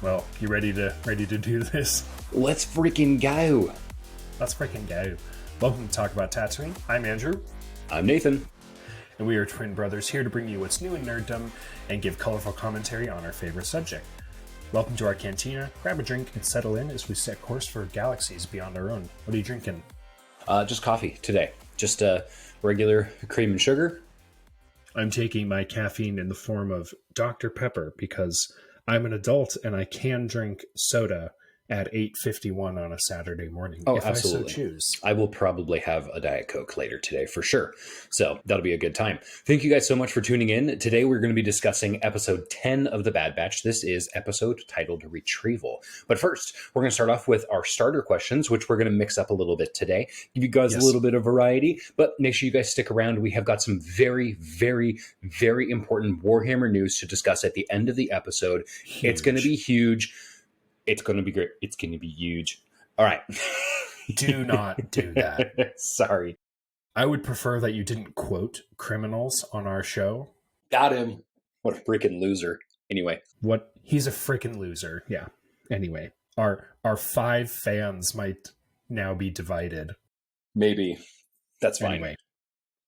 Well, you ready to do this? Let's freaking go. Let's freaking go. Welcome to Talk About Tatooine. I'm Andrew. I'm Nathan. And we are twin brothers here to bring you what's new in nerddom and give colorful commentary on our favorite subject. Welcome to our cantina. Grab a drink and settle in as we set course for galaxies beyond our own. What are you drinking? Just coffee today. Just regular cream and sugar. I'm taking my caffeine in the form of Dr. Pepper because I'm an adult and I can drink soda at 8:51 on a Saturday morning. Oh, if absolutely. I so choose. I will probably have a Diet Coke later today for sure. So that'll be a good time. Thank you guys so much for tuning in. Today we're going to be discussing episode 10 of The Bad Batch. This is episode titled Retrieval. But first, we're going to start off with our starter questions, which we're going to mix up a little bit today. Give you guys a little bit of variety, but make sure you guys stick around. We have got some very, very, very important Warhammer news to discuss at the end of the episode. Huge. It's going to be huge. It's going to be great. It's going to be huge. All right. Do not do that. Sorry. I would prefer that you didn't quote criminals on our show. Got him. What a freaking loser. Anyway. He's a freaking loser. Yeah. Anyway, our 5 fans might now be divided. Maybe. That's fine. Anyway,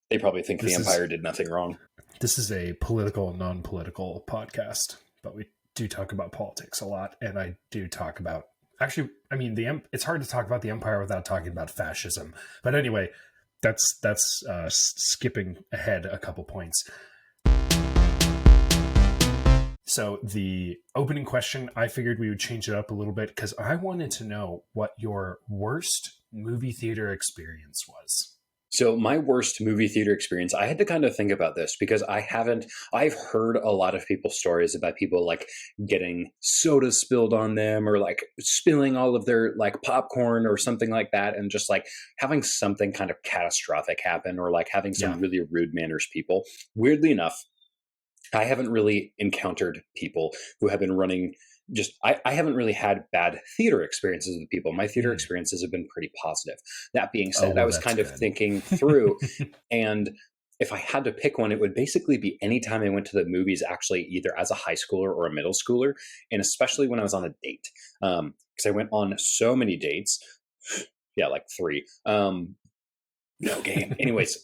they probably think the Empire did nothing wrong. This is a political, non-political podcast, but we do talk about politics a lot, and I do talk about it's hard to talk about the Empire without talking about fascism. But anyway, that's skipping ahead a couple points. So the opening question, I figured we would change it up a little bit because I wanted to know what your worst movie theater experience was. So my worst movie theater experience, I had to kind of think about this because I've heard a lot of people's stories about people like getting soda spilled on them or like spilling all of their like popcorn or something like that. And just like having something kind of catastrophic happen or like having some really rude manners people. Weirdly enough, I haven't really encountered people who have been running I haven't really had bad theater experiences with people. My theater experiences have been pretty positive. That being said, I was kind of thinking through, and if I had to pick one, it would basically be anytime I went to the movies, actually either as a high schooler or a middle schooler, and especially when I was on a date. Because I went on so many dates. Yeah, like 3. No game. Anyways,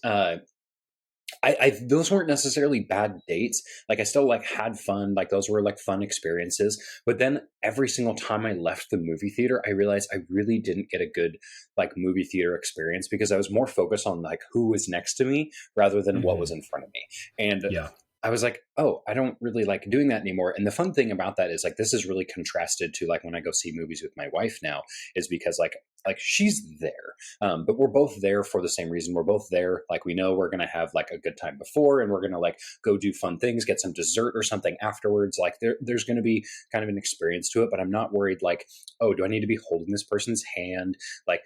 those weren't necessarily bad dates. Like I still like had fun. Like those were like fun experiences. But then every single time I left the movie theater, I realized I really didn't get a good like movie theater experience because I was more focused on like who was next to me rather than what was in front of me. And I was like, oh, I don't really like doing that anymore. And the fun thing about that is like, this is really contrasted to like when I go see movies with my wife now is because like she's there, but we're both there for the same reason. We're both there. Like we know we're going to have like a good time before and we're going to like go do fun things, get some dessert or something afterwards. Like there's going to be kind of an experience to it, but I'm not worried like, oh, do I need to be holding this person's hand? Like,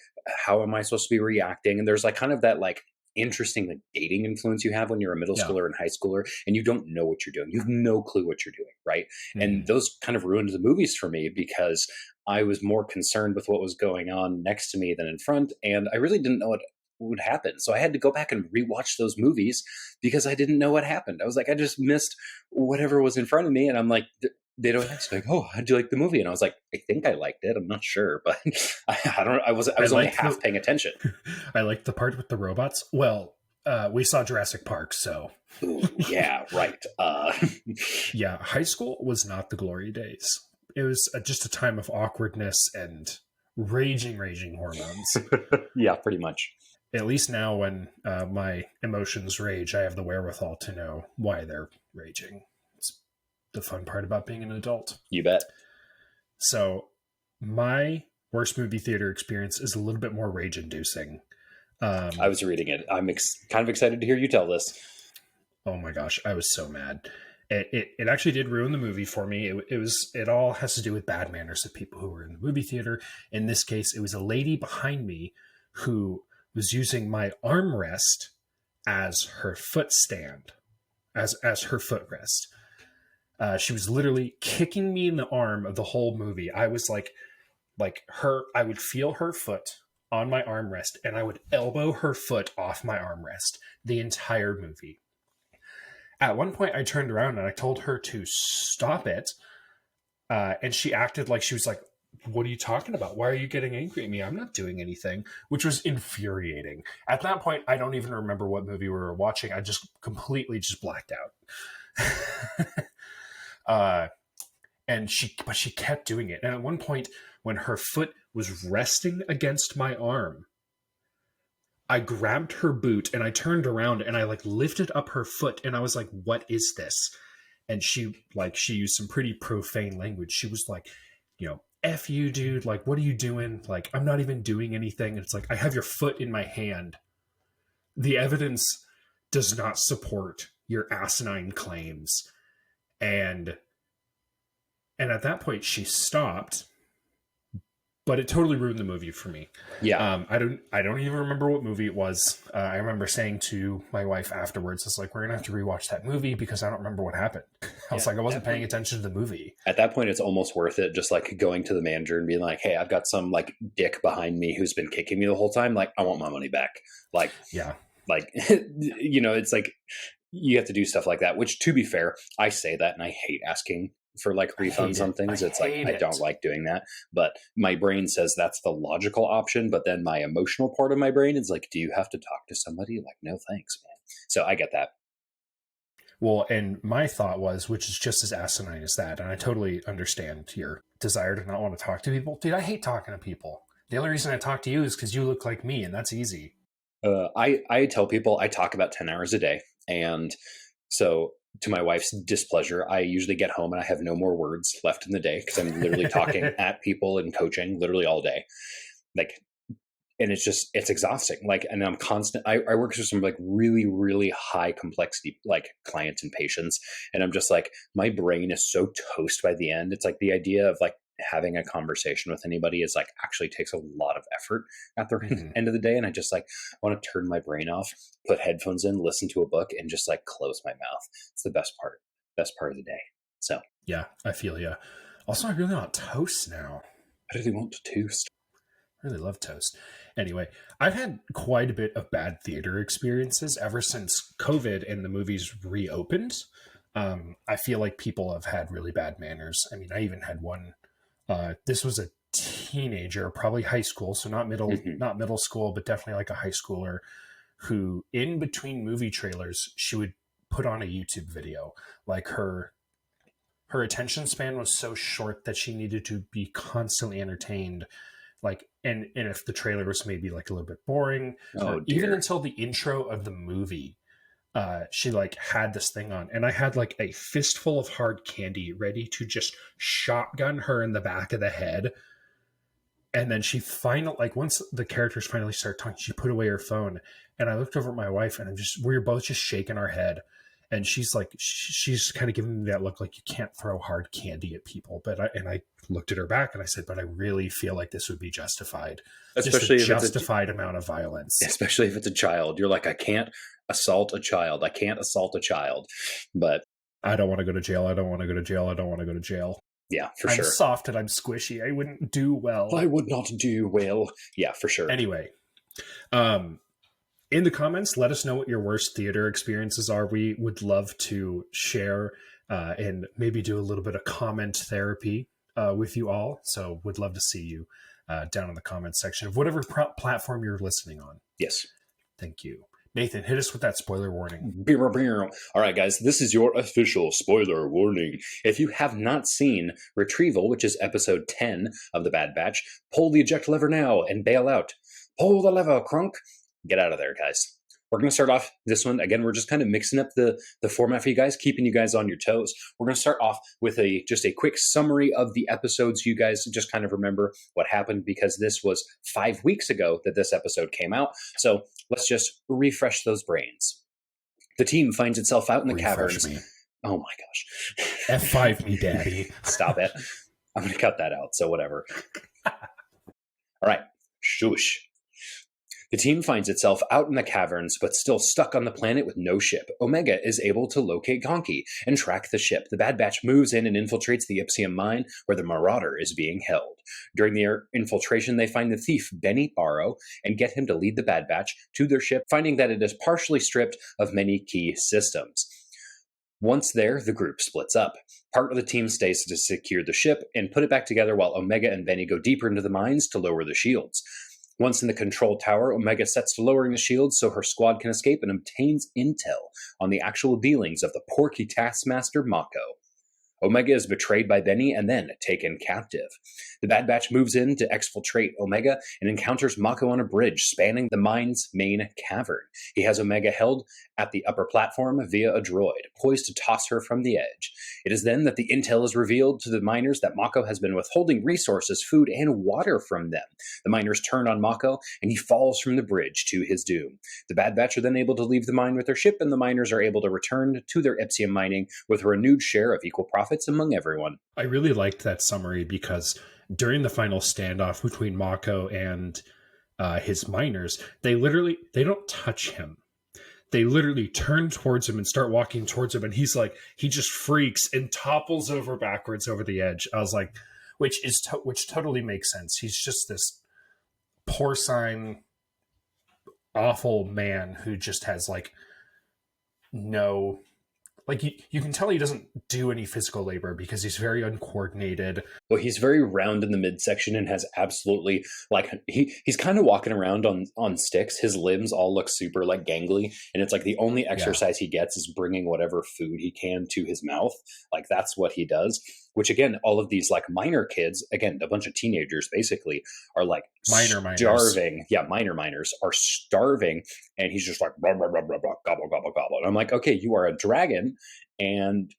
how am I supposed to be reacting? And there's like kind of that like interesting like dating influence you have when you're a middle schooler and high schooler and you don't know what you're doing. You have no clue what you're doing, right? And those kind of ruined the movies for me because I was more concerned with what was going on next to me than in front, and I really didn't know what would happen. So I had to go back and rewatch those movies because I didn't know what happened. I was like, I just missed whatever was in front of me, and I'm like, they don't ask like, oh, how'd you like the movie? And I was like, I think I liked it. I'm not sure, but I was only half paying attention. I liked the part with the robots. Well, we saw Jurassic Park, so. Ooh, yeah, right. Yeah, high school was not the glory days. It was just a time of awkwardness and raging hormones. Yeah, pretty much. At least now when my emotions rage, I have the wherewithal to know why they're raging. It's the fun part about being an adult. You bet. So my worst movie theater experience is a little bit more rage-inducing. I was reading it. I'm kind of excited to hear you tell this. Oh my gosh, I was so mad. It actually did ruin the movie for me. It all has to do with bad manners of people who were in the movie theater. In this case, it was a lady behind me who was using my armrest as her foot stand, as her footrest. She was literally kicking me in the arm of the whole movie. I was like her. I would feel her foot on my armrest, and I would elbow her foot off my armrest the entire movie. At one point, I turned around and I told her to stop it. And she acted like she was like, what are you talking about? Why are you getting angry at me? I'm not doing anything, which was infuriating. At that point, I don't even remember what movie we were watching. I just completely just blacked out. uh, but she kept doing it. And at one point, when her foot was resting against my arm, I grabbed her boot and I turned around and I like lifted up her foot and I was like, what is this? And she used some pretty profane language. She was like, F you, dude. Like, what are you doing? Like, I'm not even doing anything. And it's like, I have your foot in my hand. The evidence does not support your asinine claims. And at that point she stopped, but it totally ruined the movie for me. Yeah. I don't even remember what movie it was. I remember saying to my wife afterwards, it's like, we're going to have to rewatch that movie because I don't remember what happened. I was like, I wasn't paying attention to the movie. At that point, it's almost worth it. Just like going to the manager and being like, hey, I've got some like dick behind me who's been kicking me the whole time. Like, I want my money back. Like, yeah, like, it's like, you have to do stuff like that, which to be fair, I say that and I hate asking for like refunds on things. It's like, I don't like doing that, but my brain says that's the logical option. But then my emotional part of my brain is like, do you have to talk to somebody? Like, no, thanks, man. So I get that. Well, and my thought was, which is just as asinine as that, and I totally understand your desire to not want to talk to people. Dude, I hate talking to people. The only reason I talk to you is because you look like me, and that's easy. I tell people I talk about 10 hours a day. And so to my wife's displeasure, I usually get home and I have no more words left in the day because I'm literally talking at people and coaching literally all day. Like, and it's exhausting. Like, and I'm constant. I work with some like really, really high complexity, like clients and patients. And I'm just like, my brain is so toast by the end. It's like the idea of like having a conversation with anybody is like actually takes a lot of effort at the end of the day. And I just like want to turn my brain off, put headphones in, listen to a book, and just like close my mouth. It's the best part of the day. So yeah, I feel you. Also, I really want toast now. I really want to toast. I really love toast. Anyway, I've had quite a bit of bad theater experiences ever since COVID and the movies reopened. I feel like people have had really bad manners. I mean, I even had one. This was a teenager, probably high school, so not middle school, but definitely like a high schooler, who in between movie trailers, she would put on a YouTube video. Like her attention span was so short that she needed to be constantly entertained. Like, and if the trailer was maybe like a little bit boring, or even until the intro of the movie, she like had this thing on, and I had like a fistful of hard candy ready to just shotgun her in the back of the head. And then she once the characters finally start talking, she put away her phone, and I looked over at my wife, and we were both just shaking our head. And she's like, she's kind of giving me that look like you can't throw hard candy at people. But I looked at her back and I said, but I really feel like this would be justified. Especially just a justified amount of violence. Especially if it's a child. You're like, I can't assault a child. I can't assault a child. But I don't want to go to jail. I don't want to go to jail. I don't want to go to jail. Yeah, for sure. I'm soft and I'm squishy. I wouldn't do well. I would not do well. Yeah, for sure. Anyway, in the comments, let us know what your worst theater experiences are. We would love to share and maybe do a little bit of comment therapy with you all. So would love to see you down in the comments section of whatever platform you're listening on. Yes. Thank you. Nathan, hit us with that spoiler warning. All right, guys, this is your official spoiler warning. If you have not seen Retrieval, which is episode 10 of The Bad Batch, pull the eject lever now and bail out. Pull the lever, Crunk. Get out of there, guys. We're going to start off this one. Again, we're just kind of mixing up the format for you guys, keeping you guys on your toes. We're going to start off with just a quick summary of the episodes. You guys just kind of remember what happened because this was 5 weeks ago that this episode came out. So let's just refresh those brains. The team finds itself out in the caverns. Me. Oh my gosh. F5 me, daddy. Stop it. I'm going to cut that out, so whatever. All right. Shush. The team finds itself out in the caverns, but still stuck on the planet with no ship. Omega is able to locate Gonki and track the ship. The Bad Batch moves in and infiltrates the Ipsium mine, where the Marauder is being held. During their infiltration, they find the thief, Benny Barrow, and get him to lead the Bad Batch to their ship, finding that it is partially stripped of many key systems. Once there, the group splits up. Part of the team stays to secure the ship and put it back together while Omega and Benny go deeper into the mines to lower the shields. Once in the control tower, Omega sets to lowering the shields so her squad can escape and obtains intel on the actual dealings of the porky taskmaster Mako. Omega is betrayed by Benny and then taken captive. The Bad Batch moves in to exfiltrate Omega and encounters Mako on a bridge spanning the mine's main cavern. He has Omega held at the upper platform via a droid, poised to toss her from the edge. It is then that the intel is revealed to the miners that Mako has been withholding resources, food, and water from them. The miners turn on Mako, and he falls from the bridge to his doom. The Bad Batch are then able to leave the mine with their ship, and the miners are able to return to their Ipsium mining with a renewed share of equal profits among everyone. I really liked that summary because during the final standoff between Mako and his miners, they don't touch him. They literally turn towards him and start walking towards him, and he just freaks and topples over backwards over the edge. I was like, which totally makes sense. He's just this porcine, awful man who just has no. You can tell he doesn't do any physical labor because he's very uncoordinated. Well, he's very round in the midsection and has absolutely, he's kind of walking around on sticks. His limbs all look super, gangly. And it's the only exercise he gets is bringing whatever food he can to his mouth. That's what he does. Which, again, all of these, minor kids, again, a bunch of teenagers, basically, are, miners. Starving. Yeah, miners are starving. And he's just blah, blah, blah, blah, blah, gobble, gobble, gobble. And I'm like, okay, you are a dragon, and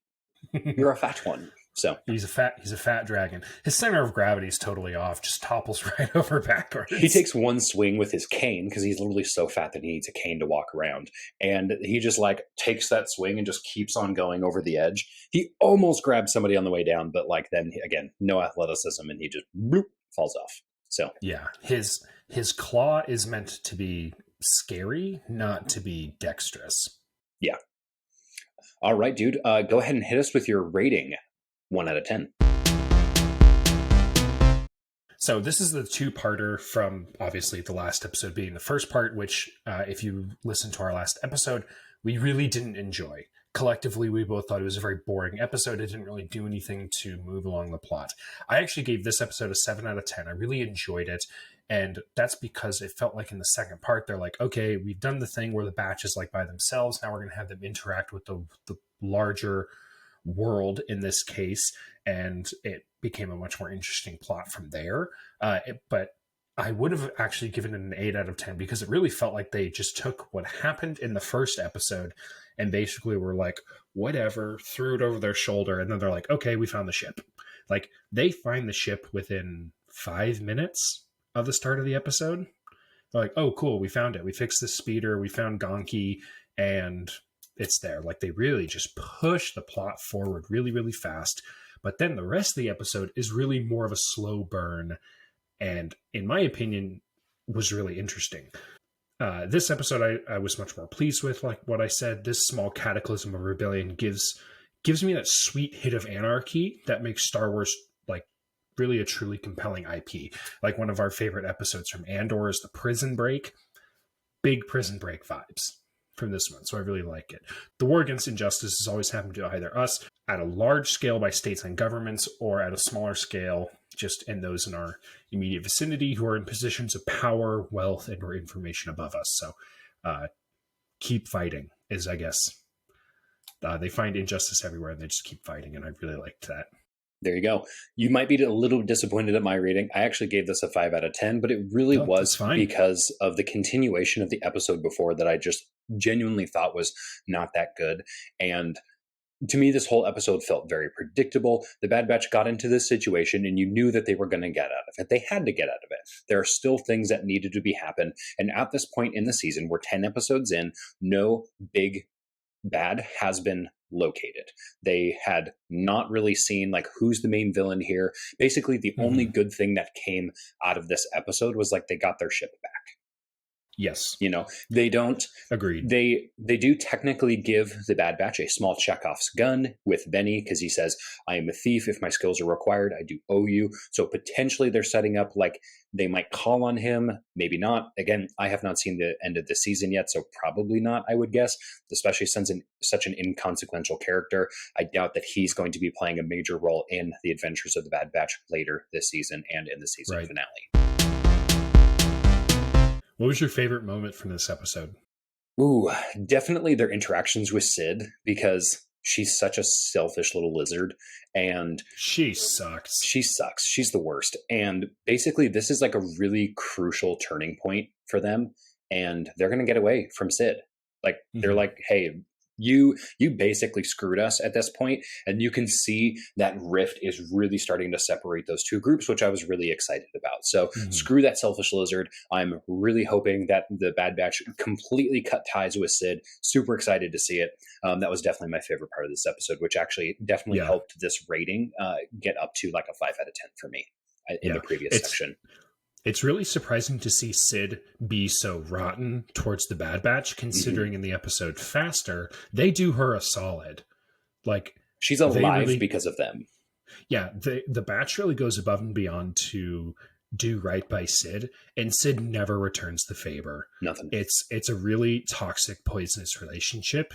you're a fat one. So he's a fat dragon. His center of gravity is totally off, just topples right over backwards. He takes one swing with his cane because he's literally so fat that he needs a cane to walk around. And he just takes that swing and just keeps on going over the edge. He almost grabs somebody on the way down, but then again, no athleticism, and he just bloop, falls off. So yeah, his claw is meant to be scary, not to be dexterous. Yeah. All right, dude. Go ahead and hit us with your rating. 1 out of 10. So this is the two-parter from, obviously, the last episode being the first part, which, if you listen to our last episode, we really didn't enjoy. Collectively, we both thought it was a very boring episode. It didn't really do anything to move along the plot. I actually gave this episode a 7 out of 10. I really enjoyed it. And that's because it felt like in the second part, they're like, okay, we've done the thing where the batch is by themselves. Now we're going to have them interact with the larger world in this case, and it became a much more interesting plot from there. But I would have actually given it an 8 out of 10 because it really felt like they just took what happened in the first episode and basically were like, whatever, threw it over their shoulder, and then they're like, okay, we found the ship. They find the ship within 5 minutes of the start of the episode. They're like, oh, cool, we found it. We fixed the speeder, we found Gonki, and it's there. They really just push the plot forward really, really fast. But then the rest of the episode is really more of a slow burn. And in my opinion, was really interesting. This episode I was much more pleased with. Like what I said, this small cataclysm of rebellion gives me that sweet hit of anarchy that makes Star Wars really a truly compelling IP. One of our favorite episodes from Andor is the prison break. Big prison break vibes from this one, so I really like it. The war against injustice has always happened to either us at a large scale by states and governments, or at a smaller scale just in those in our immediate vicinity who are in positions of power, wealth, and or information above us. So keep fighting is, I guess, they find injustice everywhere and they just keep fighting, and I really liked that. There you go. You might be a little disappointed at my rating. I actually gave this a 5 out of 10, but it really was because of the continuation of the episode before that I just genuinely thought was not that good. And to me, this whole episode felt very predictable. The Bad Batch got into this situation and you knew that they were going to get out of it. They had to get out of it. There are still things that needed to be happen. And at this point in the season, we're 10 episodes in, no big bad has been located. They had not really seen who's the main villain here. Basically, the only good thing that came out of this episode was they got their ship back. Yes. You know, they don't. Agreed. They do technically give the Bad Batch a small Chekhov's gun with Benny, because he says, "I am a thief. If my skills are required, I do owe you." So potentially they're setting up like they might call on him, maybe not. Again, I have not seen the end of the season yet, so probably not, I would guess, especially since such an inconsequential character. I doubt that he's going to be playing a major role in the adventures of the Bad Batch later this season and in the season Right. finale. What was your favorite moment from this episode? Ooh, definitely their interactions with Sid, because she's such a selfish little lizard, and She sucks. she sucks. She's the worst. And basically, this is like a really crucial turning point for them, and they're going to get away from Sid. Like, they're like, hey, you basically screwed us at this point, and you can see that rift is really starting to separate those two groups, which I was really excited about. So screw that selfish lizard. I'm really hoping that the Bad Batch completely cut ties with Sid. Super excited to see it. That was definitely my favorite part of this episode, which actually definitely helped this rating get up to like a 5 out of 10 for me in the previous section. It's really surprising to see Sid be so rotten towards the Bad Batch, considering in the episode Faster, they do her a solid. Like, she's alive because of them. Yeah, the Batch really goes above and beyond to do right by Sid, and Sid never returns the favor. Nothing. It's a really toxic, poisonous relationship,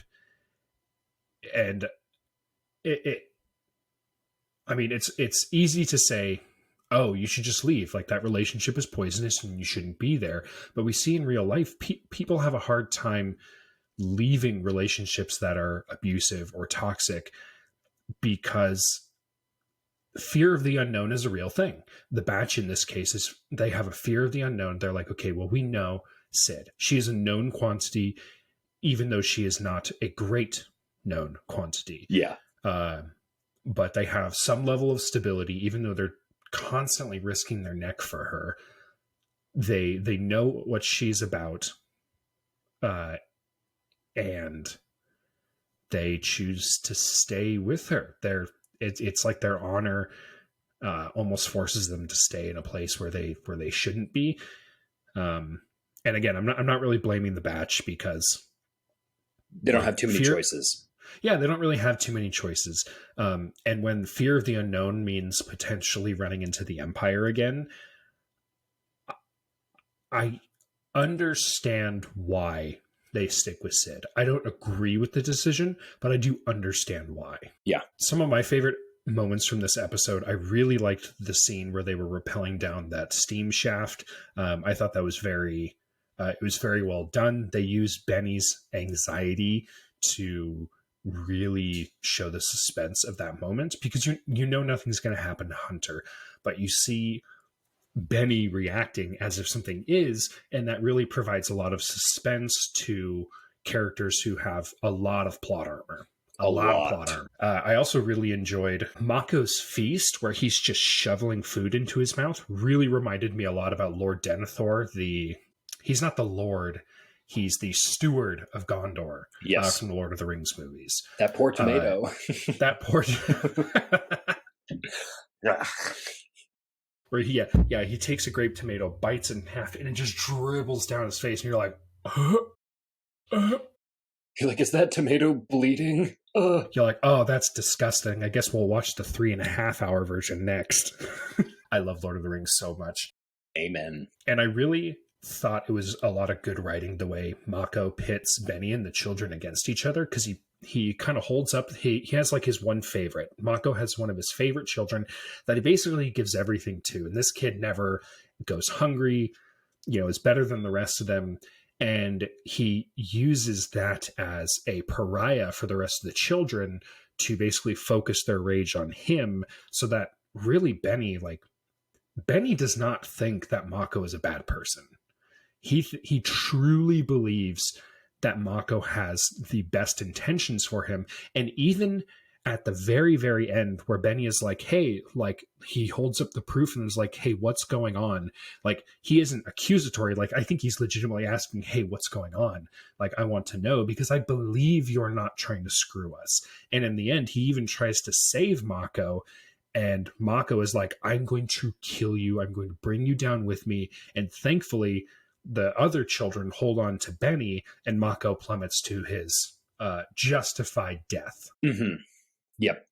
and I mean, it's easy to say, oh, you should just leave. Like, that relationship is poisonous and you shouldn't be there. But we see in real life, people have a hard time leaving relationships that are abusive or toxic, because fear of the unknown is a real thing. The Batch in this case is, they have a fear of the unknown. They're like, okay, well, we know Sid. She is a known quantity, even though she is not a great known quantity. Yeah. But they have some level of stability, even though they're constantly risking their neck for her. They know what she's about, and they choose to stay with her. It's like their honor almost forces them to stay in a place where they shouldn't be. And again, I'm not really blaming the Batch, because they don't have too many choices. Yeah, they don't really have too many choices. And when fear of the unknown means potentially running into the Empire again, I understand why they stick with Sid. I don't agree with the decision, but I do understand why. Yeah. Some of my favorite moments from this episode, I really liked the scene where they were rappelling down that steam shaft. I thought that was it was very well done. They used Benny's anxiety to really show the suspense of that moment, because you know nothing's going to happen to Hunter, but you see Benny reacting as if something is, and that really provides a lot of suspense to characters who have a lot of plot armor. A lot of plot armor. I also really enjoyed Mako's feast, where he's just shoveling food into his mouth. Really reminded me a lot about Lord Denethor. He's not the Lord. He's the steward of Gondor. Yes. From the Lord of the Rings movies. That poor tomato. That poor... Where he takes a grape tomato, bites it in half, and it just dribbles down his face, and you're like, You're like, is that tomato bleeding? You're like, oh, that's disgusting. I guess we'll watch the 3.5-hour version next. I love Lord of the Rings so much. Amen. And I really thought it was a lot of good writing, the way Mako pits Benny and the children against each other, because he kind of holds up, he has like his one favorite. Mako has one of his favorite children that he basically gives everything to, and this kid never goes hungry, is better than the rest of them, and he uses that as a pariah for the rest of the children to basically focus their rage on him, so that really Benny does not think that Mako is a bad person. He truly believes that Mako has the best intentions for him. And even at the very, very end, where Benny is like, hey, like, he holds up the proof and is like, hey, what's going on? Like, he isn't accusatory. Like, I think he's legitimately asking, hey, what's going on? Like, I want to know, because I believe you're not trying to screw us. And in the end, he even tries to save Mako. And Mako is like, I'm going to kill you. I'm going to bring you down with me. And thankfully, the other children hold on to Benny, and Mako plummets to his justified death. Mm-hmm. Yep.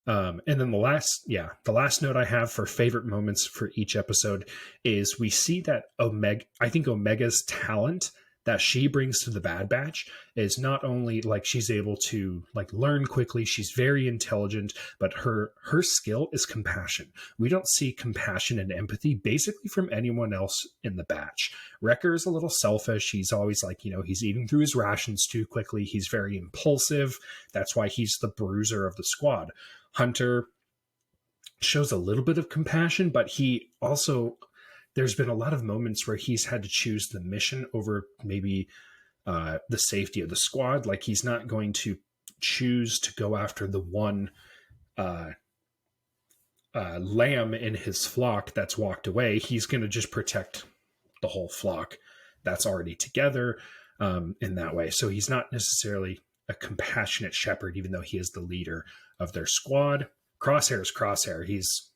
And then the last note I have for favorite moments for each episode is we see that Omega's talent that she brings to the Bad Batch is not only like she's able to like learn quickly, she's very intelligent, but her skill is compassion. We don't see compassion and empathy basically from anyone else in the Batch. Wrecker is a little selfish. He's always like, he's eating through his rations too quickly. He's very impulsive. That's why he's the bruiser of the squad. Hunter shows a little bit of compassion, but he also, there's been a lot of moments where he's had to choose the mission over maybe the safety of the squad. Like he's not going to choose to go after the one lamb in his flock that's walked away. He's going to just protect the whole flock that's already together in that way. So he's not necessarily a compassionate shepherd, even though he is the leader of their squad. Crosshair is Crosshair. He's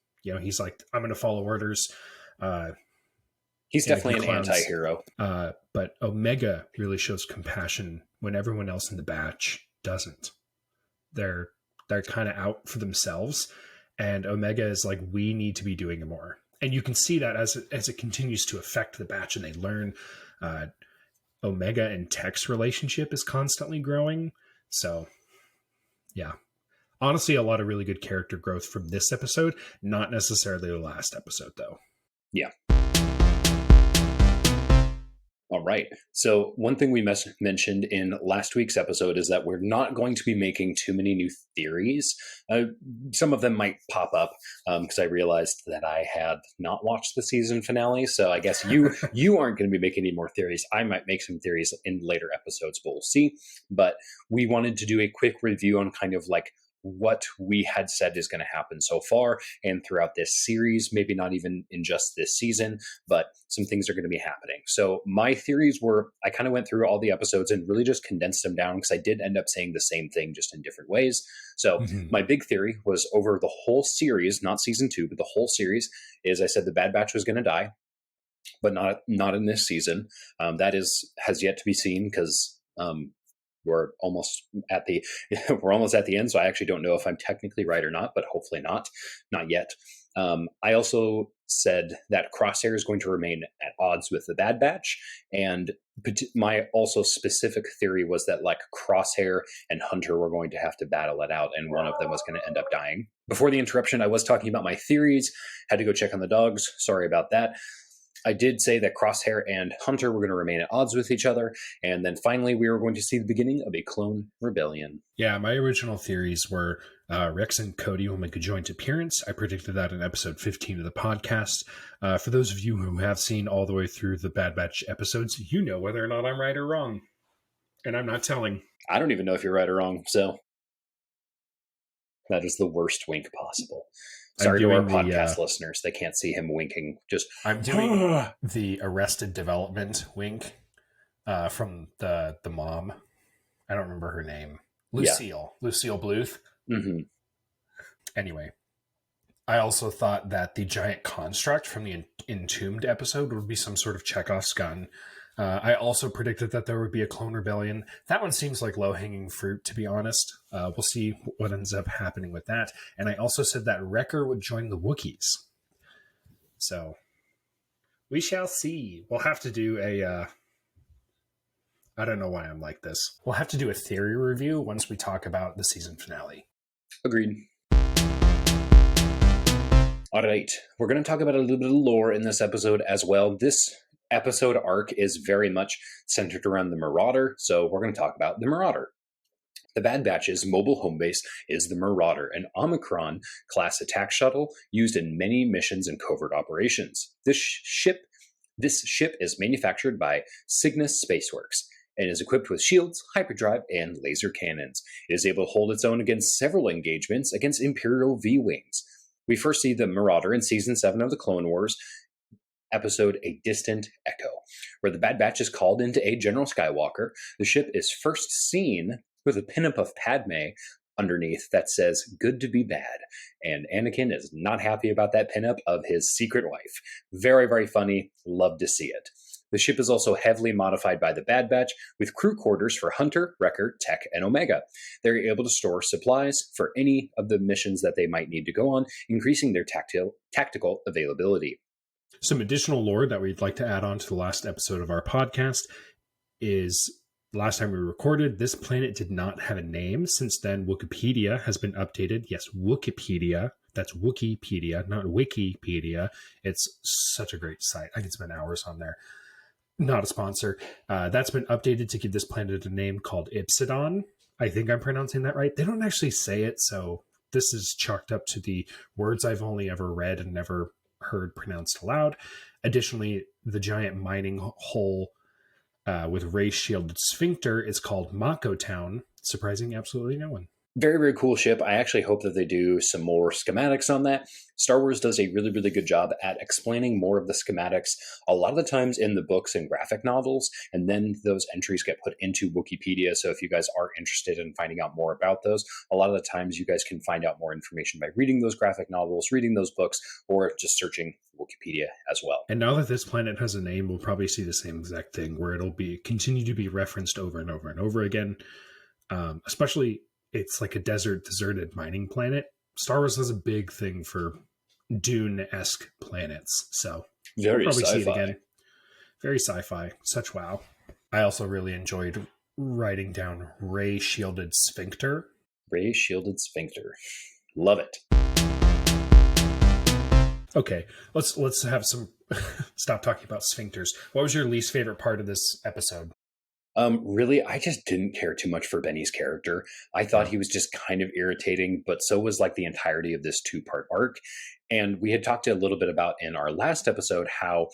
like, I'm going to follow orders. He's definitely an anti-hero. But Omega really shows compassion when everyone else in the Batch doesn't. They're kind of out for themselves. And Omega is like, we need to be doing more. And you can see that as it continues to affect the Batch and they learn Omega and Tech's relationship is constantly growing. So, yeah. Honestly, a lot of really good character growth from this episode. Not necessarily the last episode, though. Yeah. All right. So one thing we mentioned in last week's episode is that we're not going to be making too many new theories. Some of them might pop up because I realized that I had not watched the season finale. So I guess you aren't going to be making any more theories. I might make some theories in later episodes, but we'll see. But we wanted to do a quick review on kind of like what we had said is going to happen so far and throughout this series, maybe not even in just this season, but some things are going to be happening. So my theories were, I kind of went through all the episodes and really just condensed them down because I did end up saying the same thing just in different ways. So my big theory was over the whole series, not season 2, but the whole series is I said the Bad Batch was going to die, but not in this season. That has yet to be seen because we're almost at the end, so I actually don't know if I'm technically right or not, but hopefully not yet. I also said that Crosshair is going to remain at odds with the Bad Batch, and my also specific theory was that like Crosshair and Hunter were going to have to battle it out, and one of them was going to end up dying. Before the interruption, I was talking about my theories. Had to go check on the dogs. Sorry about that. I did say that Crosshair and Hunter were going to remain at odds with each other. And then finally, we were going to see the beginning of a clone rebellion. Yeah, my original theories were Rex and Cody will make a joint appearance. I predicted that in episode 15 of the podcast. For those of you who have seen all the way through the Bad Batch episodes, you know whether or not I'm right or wrong. And I'm not telling. I don't even know if you're right or wrong. So that is the worst wink possible. Sorry to our podcast listeners. They can't see him winking. I'm doing the Arrested Development wink from the mom. I don't remember her name. Lucille. Yeah. Lucille Bluth. Mm-hmm. Anyway, I also thought that the giant construct from the Entombed episode would be some sort of Chekhov's gun. I also predicted that there would be a clone rebellion. That one seems like low-hanging fruit, to be honest. We'll see what ends up happening with that. And I also said that Wrecker would join the Wookiees. So, we shall see. We'll have to do I don't know why I'm like this. We'll have to do a theory review once we talk about the season finale. Agreed. All right. We're going to talk about a little bit of lore in this episode as well. This episode arc is very much centered around the Marauder, so we're going to talk about the Marauder. The Bad Batch's mobile home base is the Marauder, an Omicron-class attack shuttle used in many missions and covert operations. This ship is manufactured by Cygnus Spaceworks and is equipped with shields, hyperdrive, and laser cannons. It is able to hold its own against several engagements against Imperial V-Wings. We first see the Marauder in Season 7 of the Clone Wars, episode A Distant Echo, where the Bad Batch is called in to aid General Skywalker. The ship is first seen with a pinup of Padme underneath that says, "Good to be bad." And Anakin is not happy about that pinup of his secret wife. Very, very funny. Love to see it. The ship is also heavily modified by the Bad Batch, with crew quarters for Hunter, Wrecker, Tech, and Omega. They're able to store supplies for any of the missions that they might need to go on, increasing their tactical availability. Some additional lore that we'd like to add on to the last episode of our podcast is last time we recorded, this planet did not have a name. Since then, Wikipedia has been updated. Yes, Wikipedia. That's Wikipedia, not Wikipedia. It's such a great site. I can spend hours on there. Not a sponsor. That's been updated to give this planet a name called Ipsidon. I think I'm pronouncing that right. They don't actually say it, so this is chalked up to the words I've only ever read and never heard pronounced aloud. Additionally, the giant mining hole with ray-shielded sphincter is called Mako Town, surprising absolutely no one. Very, very cool ship. I actually hope that they do some more schematics on that. Star Wars does a really, really good job at explaining more of the schematics a lot of the times in the books and graphic novels, and then those entries get put into Wikipedia. So if you guys are interested in finding out more about those, a lot of the times you guys can find out more information by reading those graphic novels, reading those books, or just searching Wikipedia as well. And now that this planet has a name, we'll probably see the same exact thing where it'll be continue to be referenced over and over and over again. Especially, it's like a deserted mining planet. Star Wars has a big thing for Dune-esque planets, so very we'll probably sci-fi. see it again. Very sci-fi. Such wow. I also really enjoyed writing down ray-shielded sphincter. Ray-shielded sphincter. Love it. Okay, let's have some stop talking about sphincters. What was your least favorite part of this episode? Really, I just didn't care too much for Benny's character. I thought he was just kind of irritating, but so was like the entirety of this 2-part arc. And we had talked a little bit about in our last episode how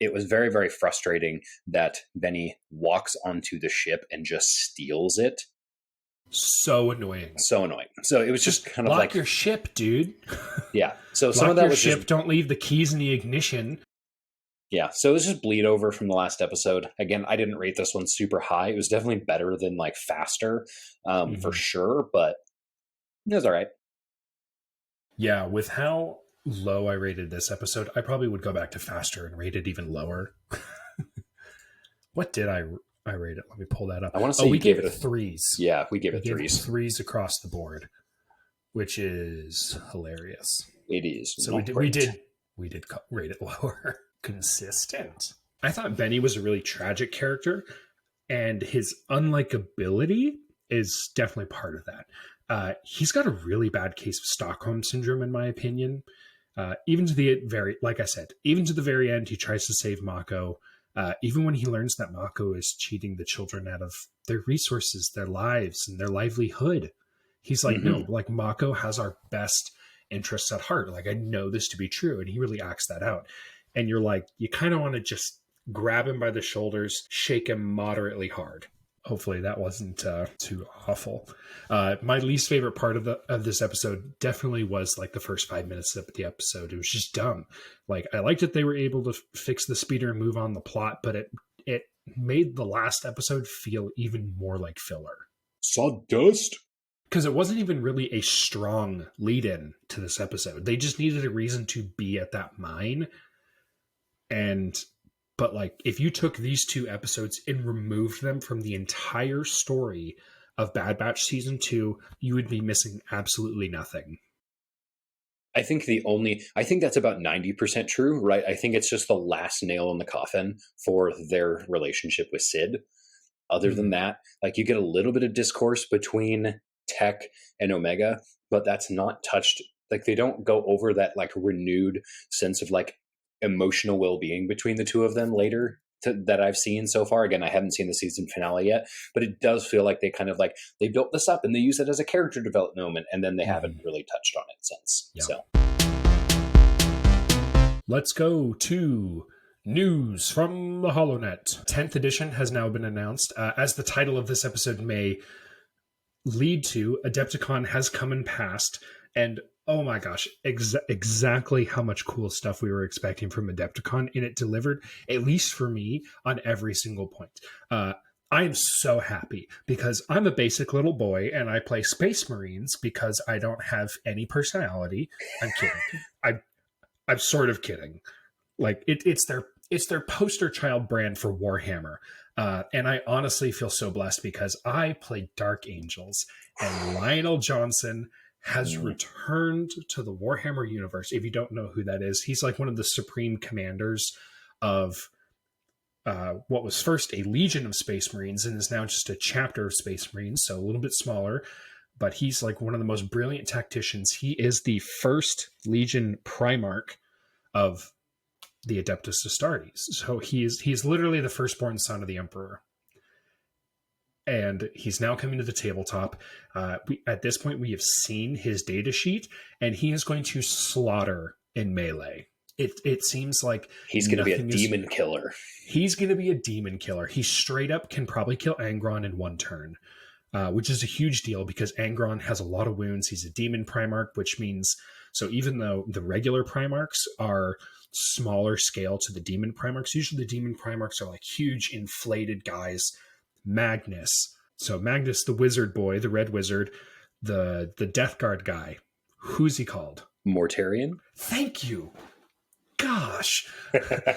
it was very, very frustrating that Benny walks onto the ship and just steals it. So annoying. So annoying. So it was just kind of lock like your ship, dude. Yeah. So lock some of that your was ship. just, Don't leave the keys in the ignition. yeah. So it was just bleed over from the last episode. Again, I didn't rate this one super high. It was definitely better than like Faster, for sure, but it was all right. Yeah, with how low I rated this episode, I probably would go back to Faster and rate it even lower. What did I rate it? Let me pull that up. I want to say we gave it a threes. Yeah, we gave it threes. Threes across the board, which is hilarious. It is. So we did rate it lower. Consistent. I thought Benny was a really tragic character, and his unlikability is definitely part of that. He's got a really bad case of Stockholm syndrome, in my opinion. Even to the very end, he tries to save Mako. Even when he learns that Mako is cheating the children out of their resources, their lives, and their livelihood, he's like, no, like Mako has our best interests at heart. Like, I know this to be true. And he really acts that out. And you're like, you kind of want to just grab him by the shoulders, shake him moderately hard. Hopefully that wasn't too awful. My least favorite part of this episode definitely was like the first 5 minutes of the episode. It was just dumb. Like, I liked that they were able to fix the speeder and move on the plot, but it made the last episode feel even more like filler. Sawdust? Because it wasn't even really a strong lead-in to this episode. They just needed a reason to be at that mine. But like, if you took these 2 episodes and removed them from the entire story of Bad Batch Season 2, you would be missing absolutely nothing. I think that's about 90% true, right? I think it's just the last nail in the coffin for their relationship with Sid. Other than that, like, you get a little bit of discourse between Tech and Omega, but that's not touched. Like, they don't go over that like renewed sense of like emotional well-being between the two of them later that I've seen so far. Again, I haven't seen the season finale yet, but it does feel like they kind of like they built this up and they use it as a character development moment, and then they haven't really touched on it since. Yeah. So let's go to news from the HoloNet. 10th edition has now been announced. As the title of this episode may lead to, Adepticon has come and passed, and oh my gosh, exactly how much cool stuff we were expecting from Adepticon, and it delivered, at least for me, on every single point. I am so happy because I'm a basic little boy and I play Space Marines because I don't have any personality. I'm kidding. I'm sort of kidding. Like, it's it's their poster child brand for Warhammer. And I honestly feel so blessed because I played Dark Angels, and Lionel Johnson has returned to the Warhammer universe. If you don't know who that is, he's like one of the supreme commanders of what was first a Legion of Space Marines and is now just a chapter of Space Marines, so a little bit smaller. But he's like one of the most brilliant tacticians. He is the first Legion Primarch of the Adeptus Astartes. So he's literally the firstborn son of the Emperor. And he's now coming to the tabletop. At this point, we have seen his data sheet, and he is going to slaughter in melee. It seems like he's going to be a demon killer. He's going to be a demon killer. He straight up can probably kill Angron in one turn, which is a huge deal because Angron has a lot of wounds. He's a demon Primarch, which means, so even though the regular Primarchs are smaller scale to the demon Primarchs, usually the demon Primarchs are like huge inflated guys. Magnus. So Magnus, the wizard boy, the red wizard, the Death Guard guy. Who's he called? Mortarion? Thank you. Gosh.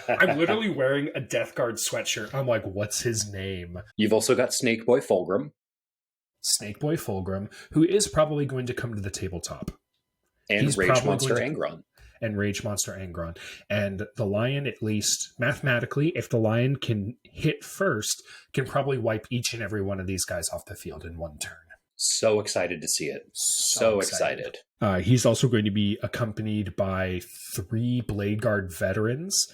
I'm literally wearing a Death Guard sweatshirt. I'm like, what's his name? You've also got Snake Boy Fulgrim. Snake Boy Fulgrim, who is probably going to come to the tabletop. And He's Rage Monster Angron. And Rage Monster Angron. And the Lion, at least mathematically, if the Lion can hit first, can probably wipe each and every one of these guys off the field in one turn. So excited to see it. So excited. He's also going to be accompanied by 3 Blade Guard veterans.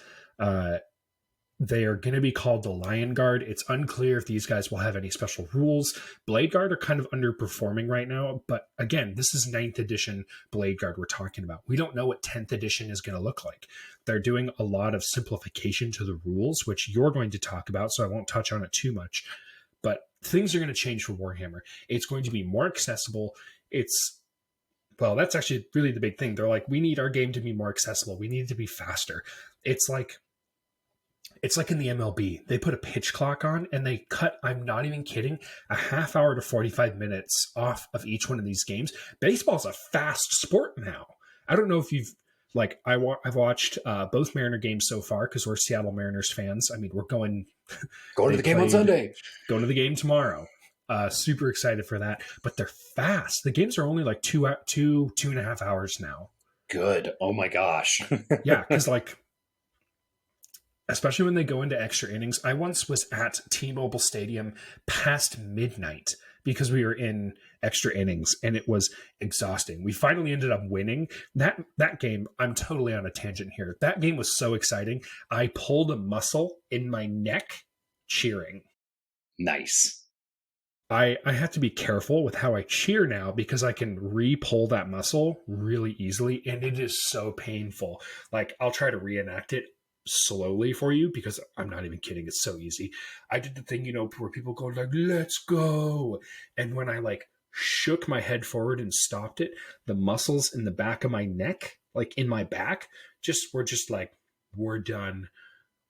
They are going to be called the Lion Guard. It's unclear if these guys will have any special rules. Blade Guard are kind of underperforming right now, but again, this is 9th edition Blade Guard we're talking about. We don't know what 10th edition is going to look like. They're doing a lot of simplification to the rules, which you're going to talk about, so I won't touch on it too much. But things are going to change for Warhammer. It's going to be more accessible. Well, that's actually really the big thing. They're like, we need our game to be more accessible. We need it to be faster. It's like in the MLB. They put a pitch clock on and they cut, I'm not even kidding, a half hour to 45 minutes off of each one of these games. Baseball's a fast sport now. I don't know if you've, I've watched both Mariner games so far because we're Seattle Mariners fans. I mean, we're going to the game on Sunday. Going to the game tomorrow. Super excited for that. But they're fast. The games are only like two and a half hours now. Good. Oh my gosh. Yeah, because especially when they go into extra innings. I once was at T-Mobile Stadium past midnight because we were in extra innings, and it was exhausting. We finally ended up winning. That game, I'm totally on a tangent here. That game was so exciting. I pulled a muscle in my neck cheering. Nice. I have to be careful with how I cheer now because I can re-pull that muscle really easily, and it is so painful. I'll try to reenact it slowly for you because I'm not even kidding. It's so easy. I did the thing, where people go like, let's go. And when I shook my head forward and stopped it, the muscles in the back of my neck, in my back, were just like, we're done.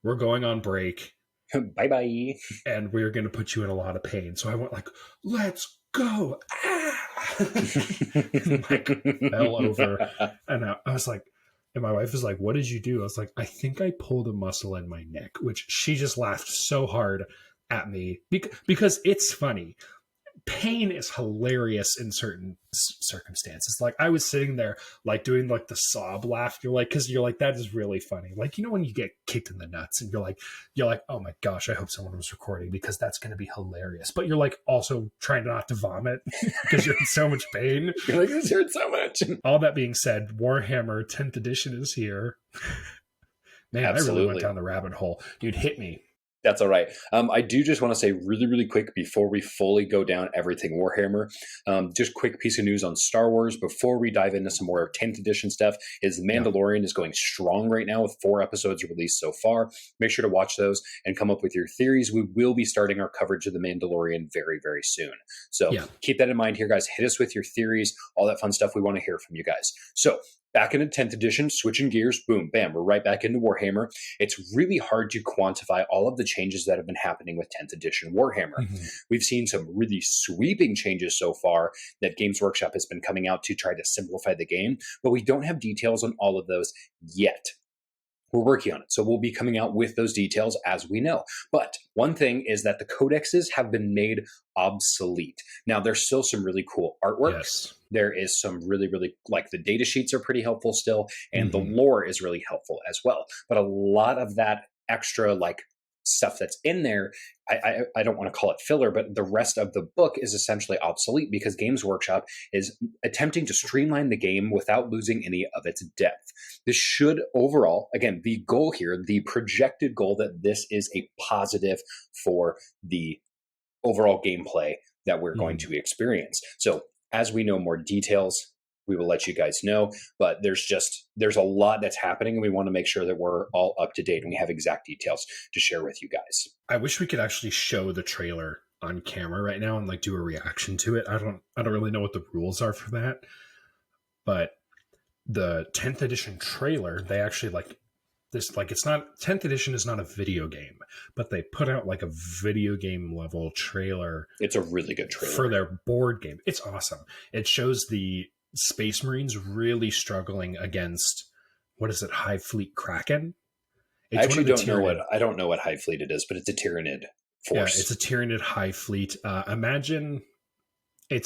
We're going on break. Bye-bye. And we're going to put you in a lot of pain. So I went let's go. Ah! And fell over. And I was like, and my wife was like, what did you do? I was like, I think I pulled a muscle in my neck, which she just laughed so hard at me because it's funny. Pain is hilarious in certain circumstances. I was sitting there doing the sob laugh. Because you're like, that is really funny. When you get kicked in the nuts and you're like, oh my gosh, I hope someone was recording because that's going to be hilarious. But you're also trying not to vomit because you're in so much pain. You're like, this hurts so much. All that being said, Warhammer 10th edition is here. Man, Absolutely. I really went down the rabbit hole. Dude, hit me. That's all right. I do just want to say really, really quick before we fully go down everything Warhammer, just quick piece of news on Star Wars before we dive into some more 10th edition stuff is The Mandalorian is going strong right now with 4 episodes released so far. Make sure to watch those and come up with your theories. We will be starting our coverage of The Mandalorian very, very soon. So keep that in mind here, guys. Hit us with your theories, all that fun stuff. We want to hear from you guys. So back into 10th edition, switching gears, boom, bam, we're right back into Warhammer. It's really hard to quantify all of the changes that have been happening with 10th edition Warhammer. Mm-hmm. We've seen some really sweeping changes so far that Games Workshop has been coming out to try to simplify the game, but we don't have details on all of those yet. We're working on it. So we'll be coming out with those details as we know. But one thing is that the codexes have been made obsolete. Now, there's still some really cool artwork. Yes. There is some really, really, like the data sheets are pretty helpful still, and the Mhm. lore is really helpful as well. But a lot of that extra, like, stuff that's in there, I don't want to call it filler, but the rest of the book is essentially obsolete because Games Workshop is attempting to streamline the game without losing any of its depth. This should overall, again, the goal here, the projected goal, that this is a positive for the overall gameplay that we're going to experience. So as we know more details, we will let you guys know, but there's a lot that's happening, and we want to make sure that we're all up to date and we have exact details to share with you guys. I wish we could actually show the trailer on camera right now and like do a reaction to it. I don't really know what the rules are for that, but the 10th edition trailer, they actually like this, like, it's not, 10th edition is not a video game, but they put out like a video game level trailer. It's a really good trailer for their board game. It's awesome. It shows the Space Marines really struggling against, what is it, Hive Fleet Kraken? I actually don't know what Hive Fleet it is, but it's a Tyranid force. Yeah, it's a Tyranid Hive Fleet. Imagine the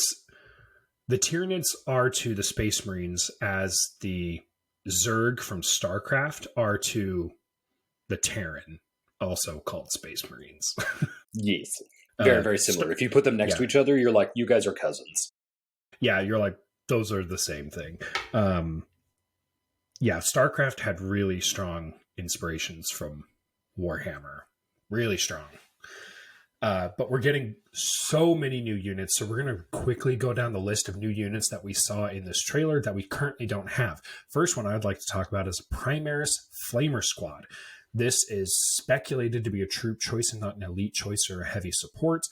Tyranids are to the Space Marines as the Zerg from StarCraft are to the Terran, also called Space Marines. Yes. Very, very similar. If you put them next to each other, you're like, you guys are cousins. Yeah, you're like, those are the same thing. StarCraft had really strong inspirations from Warhammer. Really strong. But we're getting so many new units, so we're going to quickly go down the list of new units that we saw in this trailer that we currently don't have. First one I'd like to talk about is Primaris Flamer Squad. This is speculated to be a troop choice and not an elite choice or a heavy support,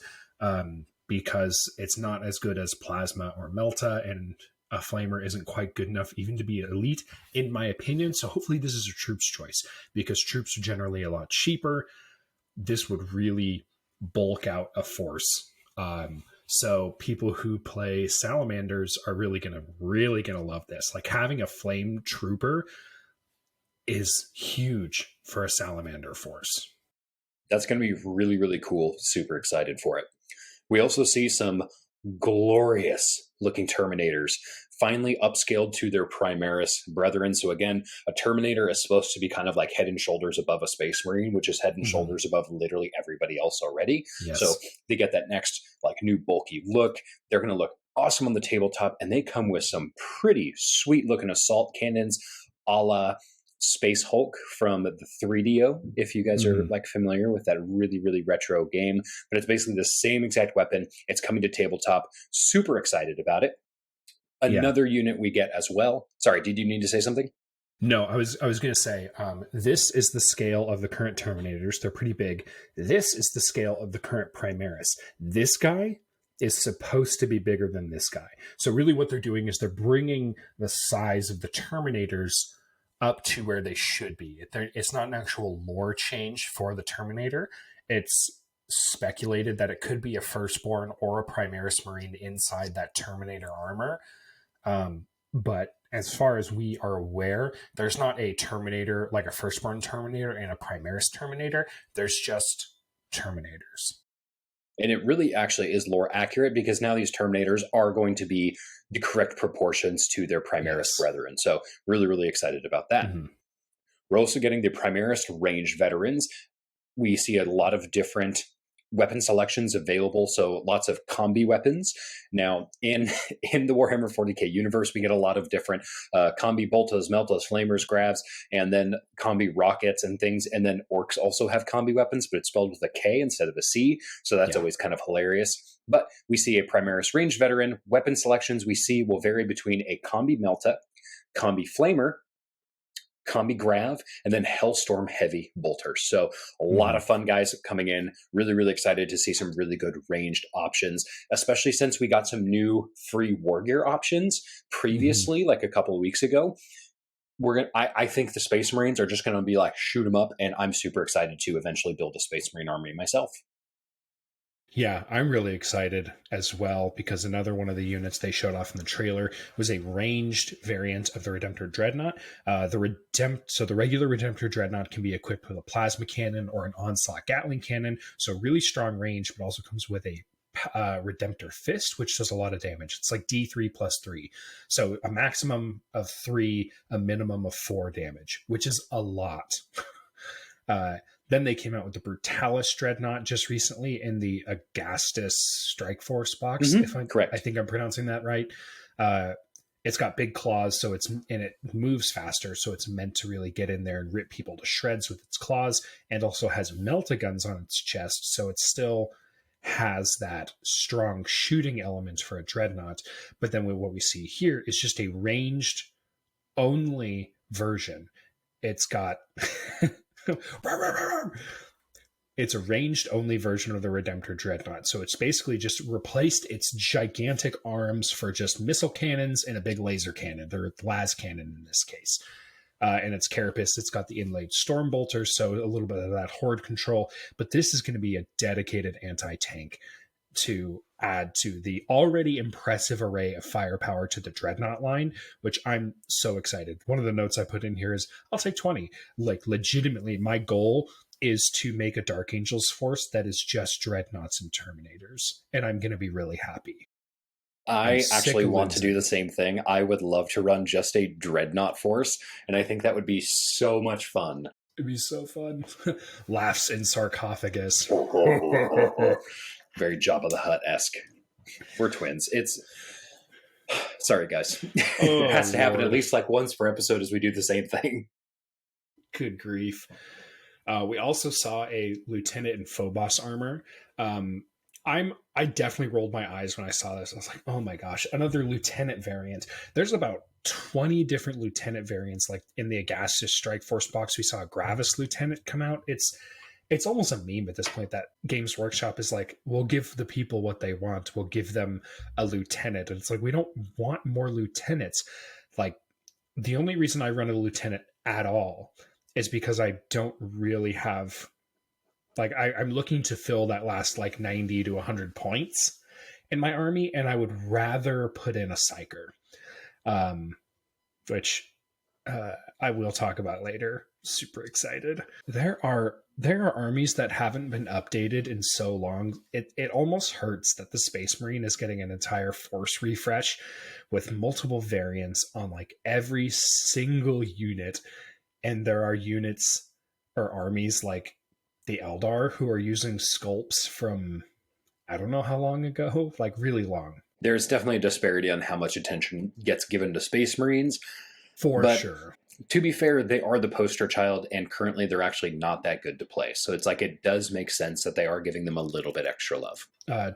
because it's not as good as Plasma or Melta, and a Flamer isn't quite good enough even to be elite, in my opinion. So hopefully this is a troops choice, because troops are generally a lot cheaper. This would really bulk out a force. So people who play Salamanders are really gonna love this. Like, having a Flame Trooper is huge for a Salamander force. That's going to be really, really cool. Super excited for it. We also see some glorious looking Terminators finally upscaled to their Primaris brethren. So again, a Terminator is supposed to be kind of like head and shoulders above a Space Marine, which is head and shoulders above literally everybody else already. Yes. So they get that next like new bulky look. They're going to look awesome on the tabletop, and they come with some pretty sweet looking assault cannons a la Space Hulk from the 3DO, if you guys are like familiar with that really, really retro game. But it's basically the same exact weapon. It's coming to tabletop. Super excited about it. Another unit we get as well. Sorry, did you need to say something? No, I was going to say, this is the scale of the current Terminators. They're pretty big. This is the scale of the current Primaris. This guy is supposed to be bigger than this guy. So really what they're doing is they're bringing the size of the Terminators up to where they should be. It's not an actual lore change for the Terminator. It's speculated that it could be a Firstborn or a Primaris Marine inside that Terminator armor. But as far as we are aware, there's not a Terminator, like a Firstborn Terminator and a Primaris Terminator. There's just Terminators. And it really actually is lore accurate, because now these Terminators are going to be the correct proportions to their Primaris brethren. So really, really excited about that. We're also getting the Primaris ranged veterans. We see a lot of different weapon selections available, so lots of combi weapons. Now, in the Warhammer 40k universe, we get a lot of different combi boltas, meltas, flamers, gravs, and then combi rockets and things. And then orcs also have combi weapons, but it's spelled with a K instead of a C, so that's always kind of hilarious. But we see a Primaris ranged veteran. Weapon selections we see will vary between a combi melta, combi flamer, combi grav, and then Hellstorm heavy bolters. So a lot of fun guys coming in. Really, really excited to see some really good ranged options, especially since we got some new free war gear options previously, like a couple of weeks ago. I think the Space Marines are just going to be like, shoot them up, and I'm super excited to eventually build a Space Marine army myself. Yeah, I'm really excited as well because another one of the units they showed off in the trailer was a ranged variant of the Redemptor Dreadnought. So the regular Redemptor Dreadnought can be equipped with a plasma cannon or an onslaught Gatling cannon, so really strong range, but also comes with a Redemptor Fist, which does a lot of damage. It's like D3 plus 3. So a maximum of 3, a minimum of 4 damage, which is a lot. Then they came out with the Brutalis Dreadnought just recently in the Agastus Strike Force box. Mm-hmm. If I Correct. think I'm pronouncing that right. It's got big claws, so it moves faster, so it's meant to really get in there and rip people to shreds with its claws, and also has meltaguns on its chest, so it still has that strong shooting element for a dreadnought. But then what we see here is just a ranged only version. It's got it's a ranged only version of the Redemptor Dreadnought. So it's basically just replaced its gigantic arms for just missile cannons and a big laser cannon, or las cannon in this case. And its carapace, it's got the inlaid storm bolters, so a little bit of that horde control. But this is going to be a dedicated anti-tank to add to the already impressive array of firepower to the Dreadnought line, which I'm so excited. One of the notes I put in here is, I'll take 20. Like, legitimately, my goal is to make a Dark Angels force that is just Dreadnoughts and Terminators, and I'm going to be really happy. I actually want to do the same thing. I would love to run just a Dreadnought force, and I think that would be so much fun. It'd be so fun. Laughs in sarcophagus. Very Jabba the Hutt-esque. We're twins. It's... Sorry, guys. Oh, it has to happen Lord. at least like once per episode as we do the same thing. Good grief. We also saw a lieutenant in Phobos armor. I definitely rolled my eyes when I saw this. I was like, oh my gosh, another lieutenant variant. There's about 20 different lieutenant variants. Like in the Agastus Strike Force box, we saw a Gravis lieutenant come out. It's almost a meme at this point that Games Workshop is like, we'll give the people what they want. We'll give them a lieutenant. And it's like, we don't want more lieutenants. Like, the only reason I run a lieutenant at all is because I don't really have, like, I'm looking to fill that last like 90 to 100 points in my army, and I would rather put in a psyker, which I will talk about later. Super excited. There are armies that haven't been updated in so long. It almost hurts that the Space Marine is getting an entire force refresh with multiple variants on like every single unit. And there are units or armies like the Eldar who are using sculpts from I don't know how long ago, like really long. There's definitely a disparity on how much attention gets given to Space Marines. For sure. To be fair, they are the poster child, and currently they're actually not that good to play. So it's like it does make sense that they are giving them a little bit extra love.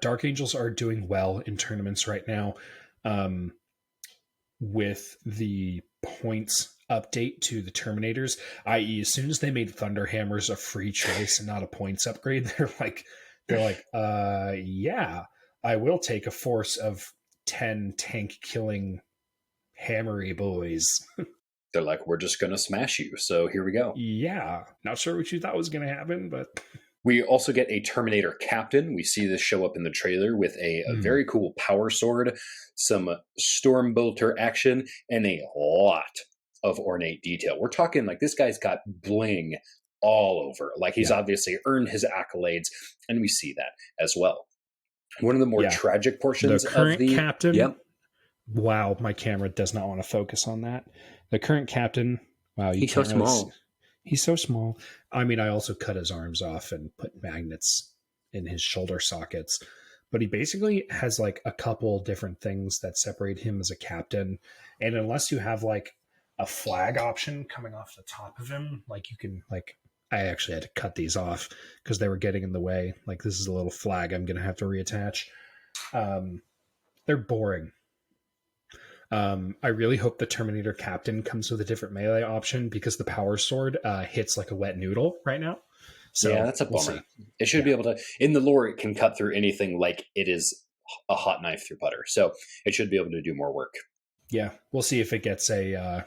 Dark Angels are doing well in tournaments right now. With the points update to the Terminators, i.e., as soon as they made Thunderhammers a free choice and not a points upgrade, they're like, yeah, I will take a force of 10 tank killing hammery boys. They're like, we're just going to smash you. So here we go. Yeah. Not sure what you thought was going to happen, but... We also get a Terminator Captain. We see this show up in the trailer with a very cool power sword, some storm bolter action, and a lot of ornate detail. We're talking like this guy's got bling all over. Like he's obviously earned his accolades, and we see that as well. One of the more tragic portions the current of the captain. Yep. Wow, my camera does not want to focus on that. The current captain. Wow, he's so small. He's so small. I mean, I also cut his arms off and put magnets in his shoulder sockets. But he basically has like a couple different things that separate him as a captain. And unless you have like a flag option coming off the top of him, like you can like, I actually had to cut these off because they were getting in the way. Like this is a little flag I'm going to have to reattach. They're boring. I really hope the Terminator Captain comes with a different melee option because the power sword hits like a wet noodle right now. So yeah, that's a bummer. It should be able to, in the lore, it can cut through anything like it is a hot knife through butter. So it should be able to do more work. Yeah, we'll see if it gets if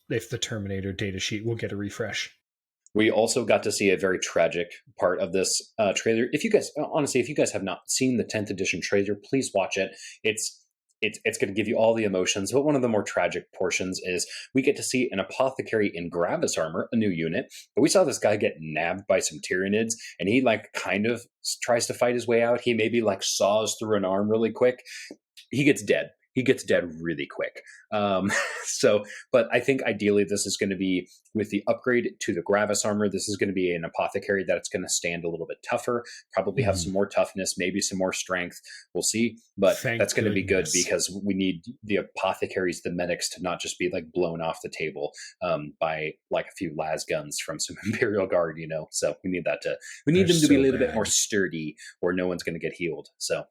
the Terminator datasheet will get a refresh. We also got to see a very tragic part of this trailer. If you guys, honestly, if you guys have not seen the 10th edition trailer, please watch it. It's going to give you all the emotions, but one of the more tragic portions is we get to see an apothecary in Gravis armor, a new unit, but we saw this guy get nabbed by some Tyranids, and he like kind of tries to fight his way out. He maybe like saws through an arm really quick. He gets dead. He gets dead really quick. But I think ideally this is going to be with the upgrade to the Gravis armor. This is going to be an apothecary that's going to stand a little bit tougher, probably have some more toughness, maybe some more strength. We'll see, but that's going to be good because we need the apothecaries, the medics, to not just be like blown off the table by like a few las guns from some Imperial Guard, you know. So we need that we need them to be a little bit more sturdy, or no one's going to get healed. So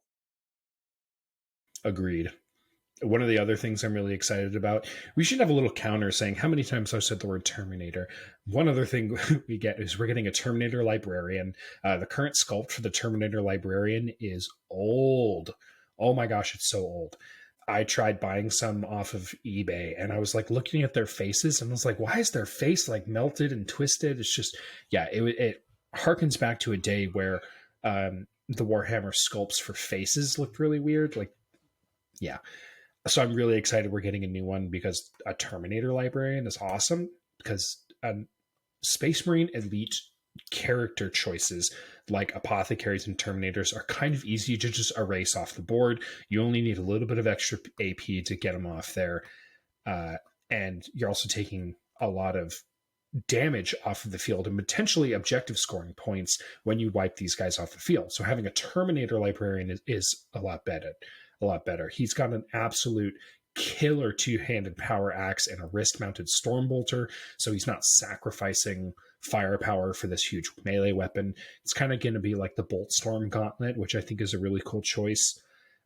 agreed. One of the other things I'm really excited about, we should have a little counter saying how many times I've said the word Terminator. One other thing we get is we're getting a Terminator Librarian. The current sculpt for the Terminator Librarian is old. Oh my gosh, it's so old. I tried buying some off of eBay, and I was like looking at their faces, and I was like, why is their face like melted and twisted? It's just, yeah, it harkens back to a day where the Warhammer sculpts for faces looked really weird. Like, yeah. So I'm really excited we're getting a new one because a Terminator Librarian is awesome, because Space Marine Elite character choices like apothecaries and Terminators are kind of easy to just erase off the board. You only need a little bit of extra AP to get them off there. And you're also taking a lot of damage off of the field and potentially objective scoring points when you wipe these guys off the field. So having a Terminator Librarian is a lot better. He's got an absolute killer two-handed power axe and a wrist-mounted Stormbolter, so he's not sacrificing firepower for this huge melee weapon. It's kind of going to be like the Boltstorm Gauntlet, which I think is a really cool choice.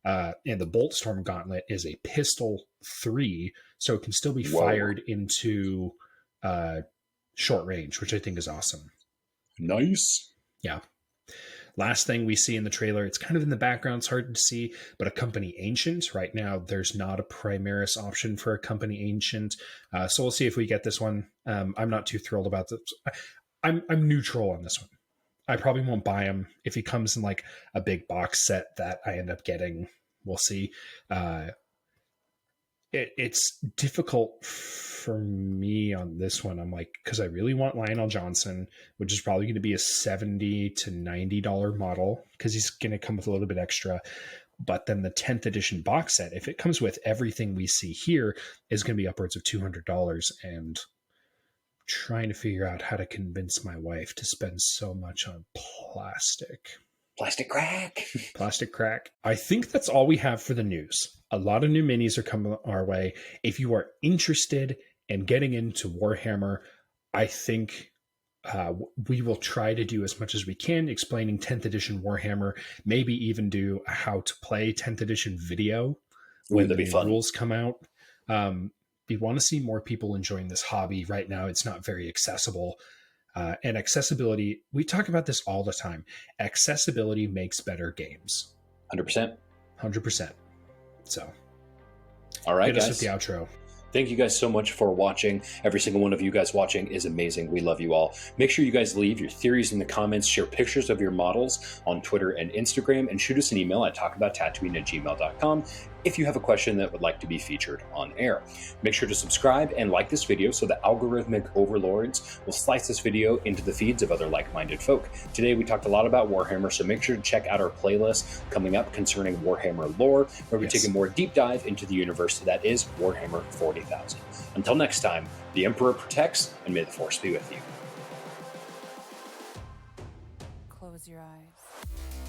And the Boltstorm Gauntlet is a pistol 3, so it can still be fired into short range, which I think is awesome. Nice. Yeah. Last thing we see in the trailer, it's kind of in the background, it's hard to see, but a Company Ancient. Right now, there's not a Primaris option for a Company Ancient. So we'll see if we get this one. I'm not too thrilled about this. I'm neutral on this one. I probably won't buy him. If he comes in like a big box set that I end up getting, we'll see. It's difficult for me on this one. I'm like, because I really want Lionel Johnson, which is probably going to be a $70 to $90 model because he's going to come with a little bit extra. But then the 10th edition box set, if it comes with everything we see here, is going to be upwards of $200. And trying to figure out how to convince my wife to spend so much on plastic. Plastic crack. Plastic crack. I think that's all we have for the news. A lot of new minis are coming our way. If you are interested in getting into Warhammer, I think we will try to do as much as we can explaining 10th edition Warhammer, maybe even do a how to play 10th edition video when the rules come out. We want to see more people enjoying this hobby. Right now, it's not very accessible. And accessibility, we talk about this all the time. Accessibility makes better games. 100%. 100%. So, all right, guys. With the outro. Thank you guys so much for watching. Every single one of you guys watching is amazing. We love you all. Make sure you guys leave your theories in the comments, share pictures of your models on Twitter and Instagram, and shoot us an email at talkabouttatooine@gmail.com if you have a question that would like to be featured on air. Make sure to subscribe and like this video so the algorithmic overlords will slice this video into the feeds of other like-minded folk. Today we talked a lot about Warhammer, so make sure to check out our playlist coming up concerning Warhammer lore, where we take a more deep dive into the universe that is Warhammer 40,000. Until next time, the Emperor protects, and may the Force be with you. Close your eyes.